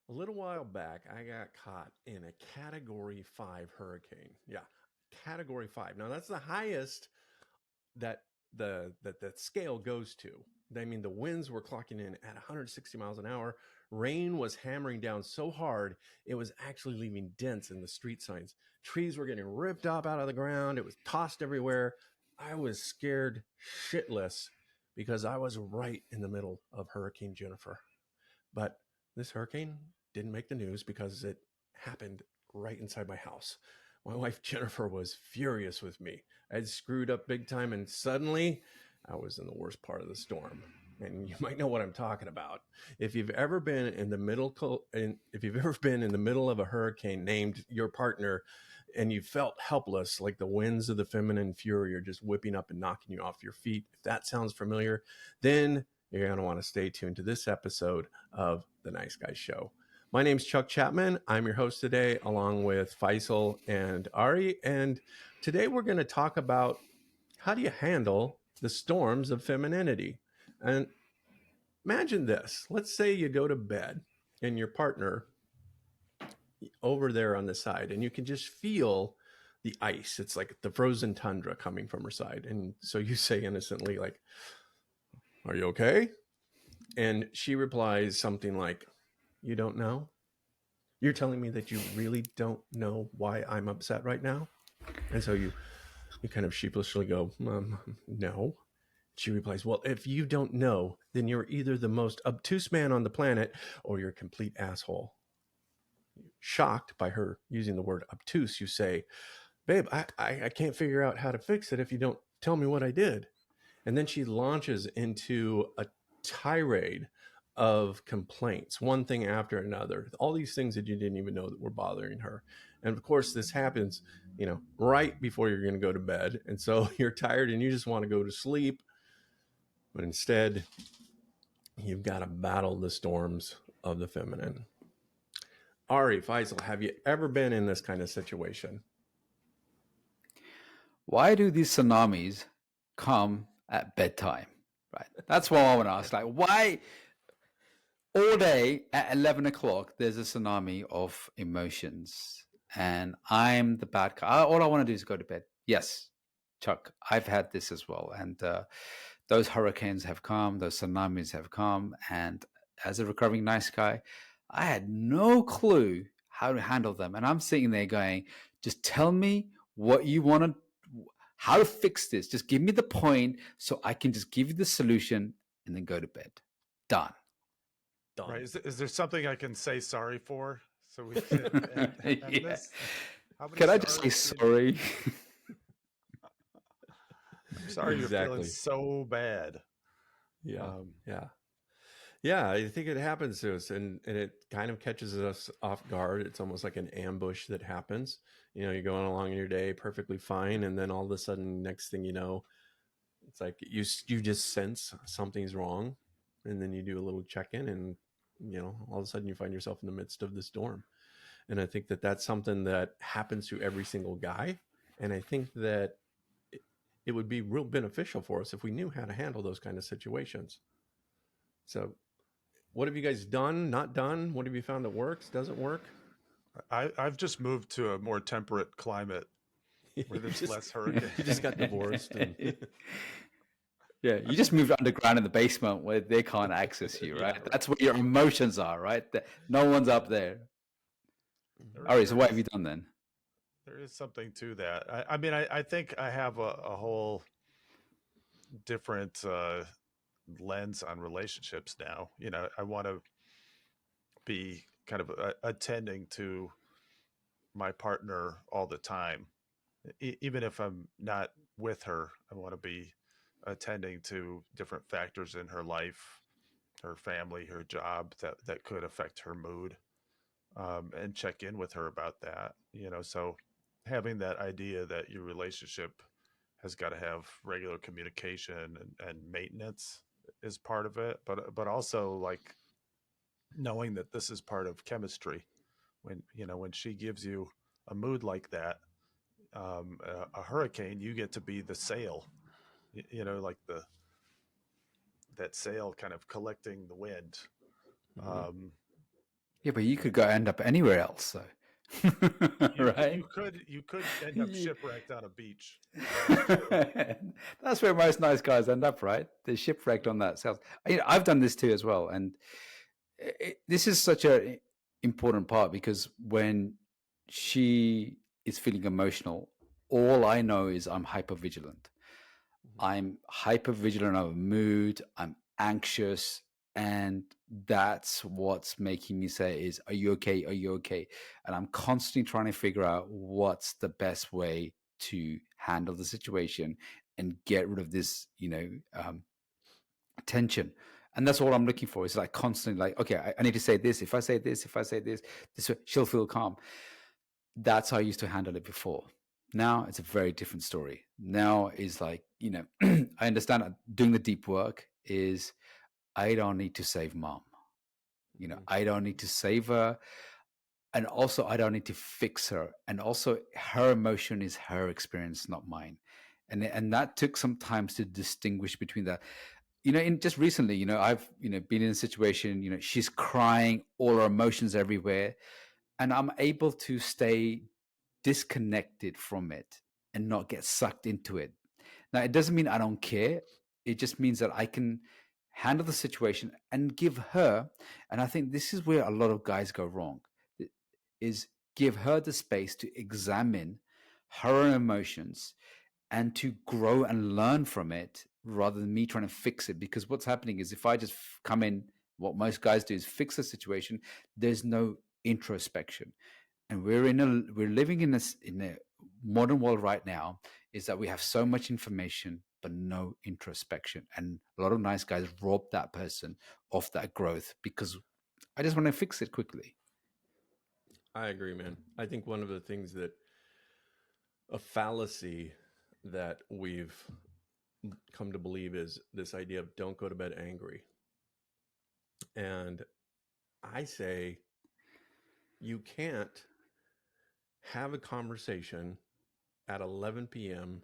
A little while back, I got caught in a Category 5 hurricane. Yeah, Category 5. Now that's the highest that that scale goes to. I mean, the winds were clocking in at 160 miles an hour. Rain was hammering down so hard it was actually leaving dents in the street signs. Trees were getting ripped up out of the ground. It was tossed everywhere. I was scared shitless because I was right in the middle of Hurricane Jennifer. But this hurricane didn't make the news because it happened right inside my house. My wife Jennifer was furious with me. I'd screwed up big time, and suddenly I was in the worst part of the storm. And you might know what I'm talking about. If you've ever been in the middle of a hurricane named your partner, and you felt helpless, like the winds of the feminine fury are just whipping up and knocking you off your feet, if that sounds familiar, then you're going to want to stay tuned to this episode of The Nice Guy Show. My name's Chuck Chapman. I'm your host today, along with Faisal and Ari. And today we're going to talk about how do you handle the storms of femininity. And imagine this. Let's say you go to bed and your partner over there on the side, and you can just feel the ice. It's like the frozen tundra coming from her side. And so you say innocently, like, "Are you okay?" And she replies something like, "You don't know? You're telling me that you really don't know why I'm upset right now?" And so you kind of sheepishly go, "No." She replies, "Well, if you don't know, then you're either the most obtuse man on the planet or you're a complete asshole." Shocked by her using the word obtuse, you say, "Babe, I can't figure out how to fix it if you don't tell me what I did." And then she launches into a tirade of complaints, one thing after another, all these things that you didn't even know that were bothering her. And of course, this happens, right before you're going to go to bed. And so you're tired and you just want to go to sleep. But instead, you've got to battle the storms of the feminine. Ari, Faisal, have you ever been in this kind of situation? Why do these tsunamis come at bedtime? Right. That's what I want to ask. Like, why all day at 11 o'clock, there's a tsunami of emotions and I'm the bad guy. All I want to do is go to bed. Yes, Chuck, I've had this as well. And those hurricanes have come, those tsunamis have come. And as a recovering nice guy, I had no clue how to handle them. And I'm sitting there going, just tell me what you want to, how to fix this. Just give me the point so I can just give you the solution and then go to bed. Done. Right. Done. Is there something I can say sorry for so we can end Yeah. this? How many Can I just say sorries do you need? sorry? I'm sorry you're feeling Exactly. so bad. Yeah. Um, Yeah. Yeah, I think it happens to us, and it kind of catches us off guard. It's almost like an ambush that happens. You're going along in your day perfectly fine, and then all of a sudden, next thing you know, it's like you just sense something's wrong, and then you do a little check-in, and all of a sudden you find yourself in the midst of the storm. And I think that that's something that happens to every single guy, and I think that it would be real beneficial for us if we knew how to handle those kind of situations. So what have you guys done, not done? What have you found that works, doesn't work? I've just moved to a more temperate climate where you there's just less hurricane. you just got divorced and Yeah, you just moved underground in the basement where they can't access you, yeah, right? right. That's where your emotions are, right? No one's up there. Mhm. All right, so There what have you is done then? something to that. I think I have a whole different lens on relationships now. I want to be kind of attending to my partner all the time. Even if I'm not with her, I want to be attending to different factors in her life, her family, her job that could affect her mood, and check in with her about that. So having that idea that your relationship has got to have regular communication and maintenance is part of it, but also like knowing that this is part of chemistry. When she gives you a mood like that, a hurricane, you get to be the sail, like that sail kind of collecting the wind. Mhm. Um, Yeah, but you could go end up anywhere else, so right? You could end up shipwrecked on a beach. That's where most nice guys end up, right? They're shipwrecked on that south. I've done this too as well, and this is such a important part because when she is feeling emotional, all I know is I'm hyper vigilant. I'm hyper vigilant of mood. I'm anxious. And that's what's making me say is, are you okay? Are you okay? And I'm constantly trying to figure out what's the best way to handle the situation and get rid of this, tension. And that's all I'm looking for. Is like constantly like, okay, I need to say this. If I say this, this she'll feel calm. That's how I used to handle it before. Now it's a very different story. Now is like, I understand doing the deep work is I don't need to save mom. I don't need to save her. And also I don't need to fix her. And also her emotion is her experience, not mine. And that took some time to distinguish between that. In just recently, I've, been in a situation, she's crying, all her emotions everywhere. And I'm able to stay disconnected from it and not get sucked into it. Now, it doesn't mean I don't care. It just means that I can handle the situation and give her, and I think this is where a lot of guys go wrong, is give her the space to examine her emotions and to grow and learn from it rather than me trying to fix it. Because what's happening is if I just come in, what most guys do is fix the situation, there's no introspection. And we're living in a modern world right now, is that we have so much information but no introspection, and a lot of nice guys rob that person of that growth because I just want to fix it quickly. I agree, man. I think one of the things that a fallacy that we've come to believe is this idea of don't go to bed angry. And I say you can't have a conversation at 11 p.m.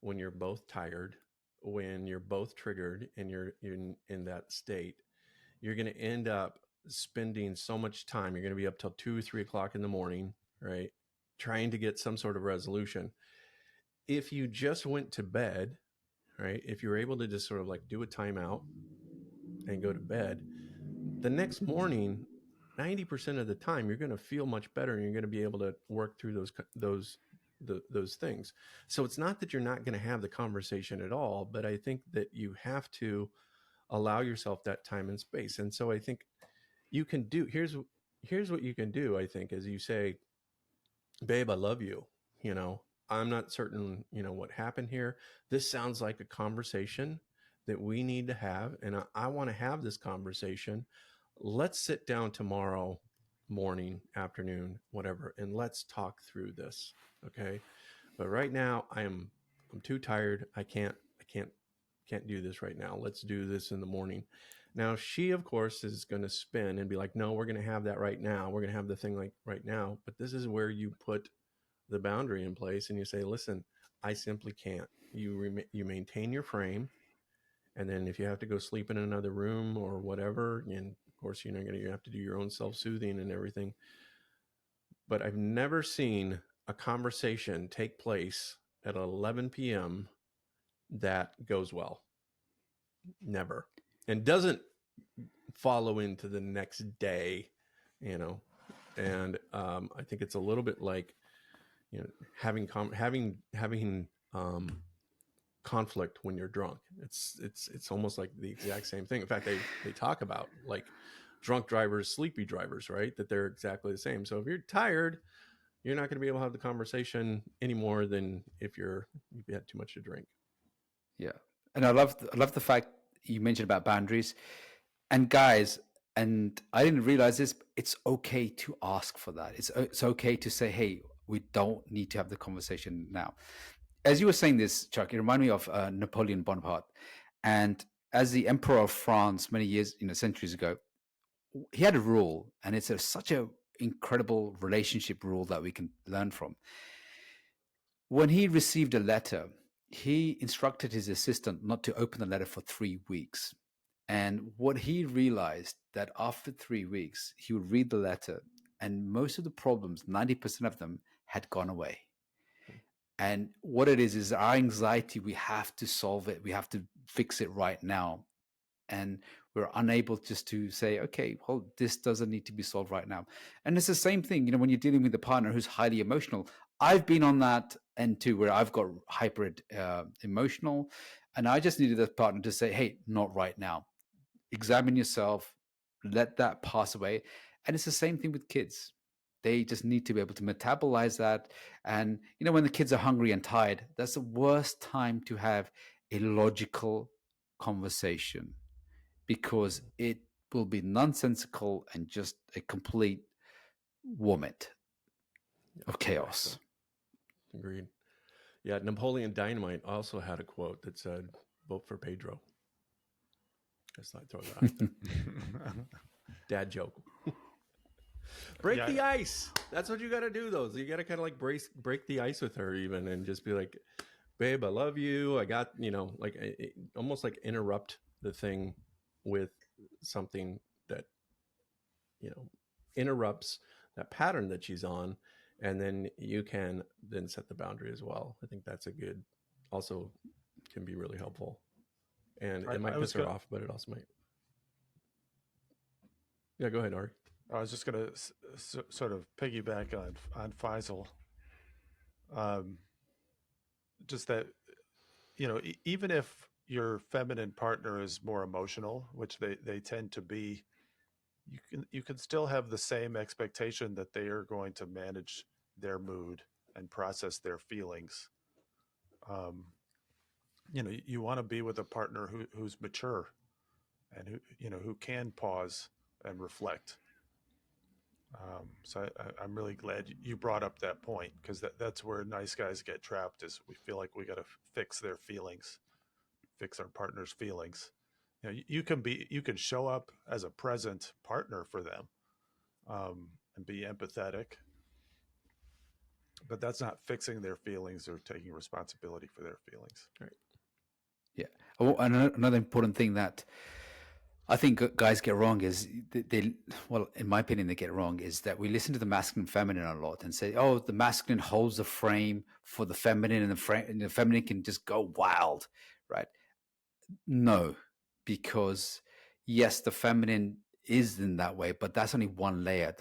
when you're both tired, when you're both triggered and you're in that state. You're going to end up spending so much time. You're going to be up till 2, 3 o'clock in the morning, right? Trying to get some sort of resolution. If you just went to bed, right? If you're able to just sort of like do a timeout and go to bed, the next morning, 90% of the time, you're going to feel much better and you're going to be able to work through those things. So it's not that you're not going to have the conversation at all, but I think that you have to allow yourself that time and space. And so I think you can do here's what you can do. I think as you say, babe, I love you. You know, I'm not certain, what happened here. This sounds like a conversation that we need to have. And I want to have this conversation. Let's sit down tomorrow morning, afternoon, whatever, and let's talk through this. Okay. But right now I'm too tired. I can't do this right now. Let's do this in the morning. Now, she, of course, is going to spin and be like, no, we're going to have that right now. We're going to have the thing like right now. But this is where you put the boundary in place and you say, listen, I simply can't. You maintain your frame. And then if you have to go sleep in another room or whatever, and of course, you have to do your own self-soothing and everything. But I've never seen a conversation take place at 11 p.m. that goes well. Never. And doesn't follow into the next day, you know. And I think it's a little bit like, having conflict when you're drunk. It's almost like the exact same thing. In fact, they talk about like drunk drivers, sleepy drivers, right? That they're exactly the same. So if you're tired, you're not going to be able to have the conversation any more than if you've had too much to drink. Yeah. And I love the fact you mentioned about boundaries. And guys, and I didn't realize this, it's okay to ask for that. It's okay to say, hey, we don't need to have the conversation now. As you were saying this, Chuck, it reminded me of Napoleon Bonaparte. And as the emperor of France many years, centuries ago, he had a rule, and it's such a incredible relationship rule that we can learn from. When he received a letter, he instructed his assistant not to open the letter for 3 weeks. And what he realized that after 3 weeks, he would read the letter, and most of the problems, 90% of them, had gone away. And what it is our anxiety, we have to solve it, we have to fix it right now. And we're unable just to say, okay, well, this doesn't need to be solved right now. And it's the same thing, when you're dealing with a partner who's highly emotional. I've been on that end too, where I've got hyper emotional, and I just needed a partner to say, hey, not right now. Examine yourself, let that pass away. And it's the same thing with kids. They just need to be able to metabolize that. And when the kids are hungry and tired, that's the worst time to have a logical conversation, because it will be nonsensical and just a complete vomit of chaos. Agreed. Yeah, Napoleon Dynamite also had a quote that said, "Vote for Pedro." Just thought I'd throw that out there. Dad joke. Break the ice. That's what you got to do, though. You got to kind of like break the ice with her, even, and just be like, "Babe, I love you. I got," like almost like interrupt the thing with something that interrupts that pattern that she's on, and then you can then set the boundary as well. I think that's a good, also can be really helpful, and it might piss her off, but it also might. Yeah, go ahead, Ari. I was just going to sort of piggyback on Faisal. Just that, even if your feminine partner is more emotional, which they tend to be, you can still have the same expectation that they are going to manage their mood and process their feelings. You want to be with a partner who's mature and who can pause and reflect. So I'm really glad you brought up that point, because that's where nice guys get trapped, is we feel like we got to fix their feelings, fix our partner's feelings. You can show up as a present partner for them, and be empathetic, but that's not fixing their feelings or taking responsibility for their feelings. Right. Yeah. Another important thing that I think guys get wrong is well, in my opinion, they get wrong is that we listen to the masculine and feminine a lot and say, oh, the masculine holds the frame for the feminine, and the feminine can just go wild, right? No, because yes, the feminine is in that way, but that's only one layer.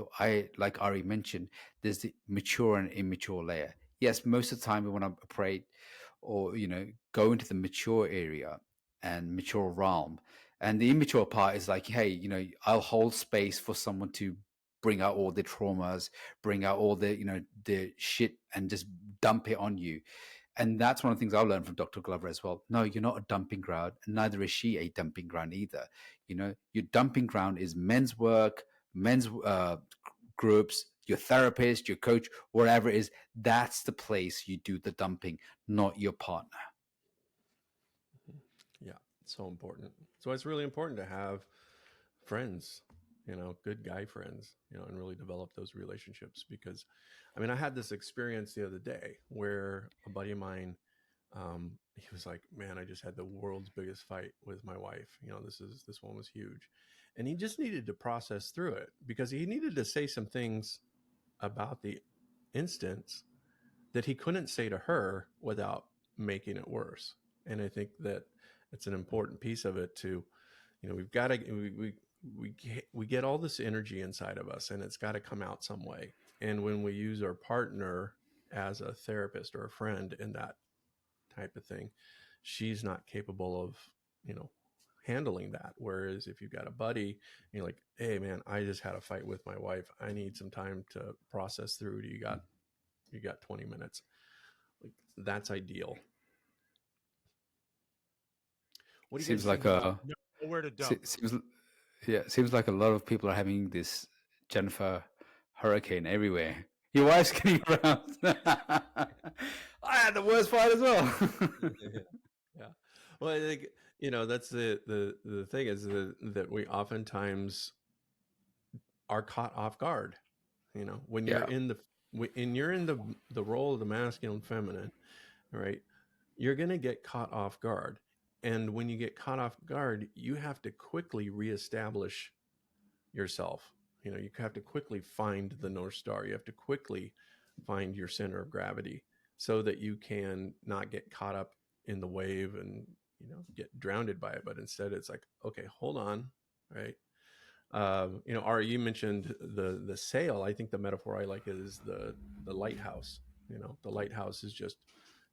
Like Ari mentioned, there's the mature and immature layer. Yes, most of the time we want to operate or go into the mature area and mature realm, and the immature part is like, hey, I'll hold space for someone to bring out all their traumas, bring out all the shit, and just dump it on you. And that's one of the things I learned from Dr. Glover as well. No, you're not a dumping ground, and neither is she a dumping ground either. Your dumping ground is men's work, men's groups, your therapist, your coach, wherever it is. That's the place you do the dumping, not your partner. Yeah, so important. So it's really important to have friends, good guy friends, and really develop those relationships. Because, I had this experience the other day where a buddy of mine, he was like, "Man, I just had the world's biggest fight with my wife. This one was huge," and he just needed to process through it, because he needed to say some things about the instance that he couldn't say to her without making it worse. And I think that it's an important piece of it to, we've got to, we get all this energy inside of us, and it's got to come out some way. And when we use our partner as a therapist or a friend in that type of thing, she's not capable of, handling that. Whereas if you've got a buddy, you're like, "Hey man, I just had a fight with my wife. I need some time to process through. You got 20 minutes. Like, that's ideal." What do you Seems guys think like about nowhere to dump? Seems like a lot of people are having this Jennifer hurricane everywhere. Your wife's getting around. I had the worst fight as well. Yeah. Well, I think, that's the thing is that we oftentimes are caught off guard, when you're in the role of the masculine and feminine, right? You're going to get caught off guard. And when you get caught off guard, you have to quickly reestablish yourself. You have to quickly find the North Star. You have to quickly find your center of gravity so that you can not get caught up in the wave and, get drowned by it. But instead it's like, okay, hold on. Right. Ari, you mentioned the sail. I think the metaphor I like is the lighthouse. The lighthouse is just,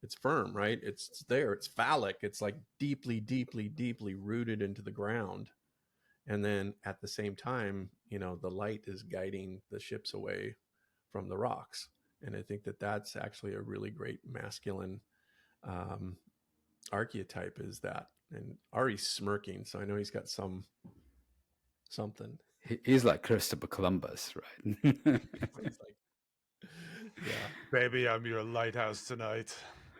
it's firm, right? It's there. It's phallic. It's like deeply, deeply, deeply rooted into the ground. And then at the same time, the light is guiding the ships away from the rocks. And I think that that's actually a really great masculine archetype, is that. And Ari's smirking, so I know he's got something. He's like Christopher Columbus, right? He's like, yeah, Baby, I'm your lighthouse tonight.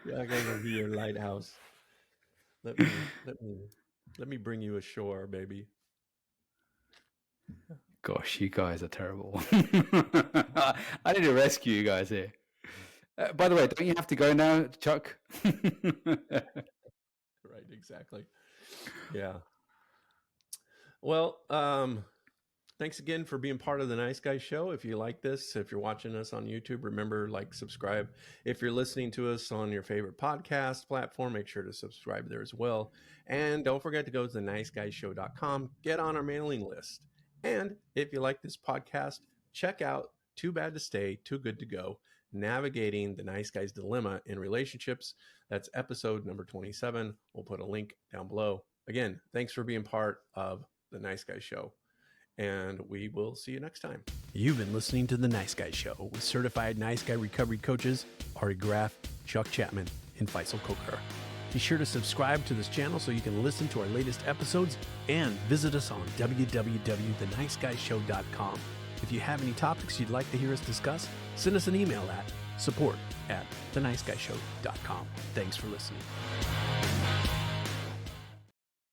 yeah, I'm gonna be your lighthouse. Let me bring you ashore, baby. Gosh, you guys are terrible. I need to rescue you guys here. By the way, don't you have to go now, Chuck? Right, exactly. Yeah. Well, thanks again for being part of the Nice Guy Show. If you like this, if you're watching us on YouTube, remember, subscribe. If you're listening to us on your favorite podcast platform, make sure to subscribe there as well. And don't forget to go to theniceguysshow.com, get on our mailing list. And if you like this podcast, check out Too Bad to Stay, Too Good to Go, Navigating the Nice Guy's Dilemma in Relationships. That's episode number 27. We'll put a link down below. Again, thanks for being part of the Nice Guy Show, and we will see you next time. You've been listening to the Nice Guy Show with certified Nice Guy recovery coaches Ari Graff, Chuck Chapman, and Faisal Kokar. Be sure to subscribe to this channel so you can listen to our latest episodes, and visit us on www.theniceguysshow.com. If you have any topics you'd like to hear us discuss, send us an email at support@theniceguysshow.com. Thanks for listening.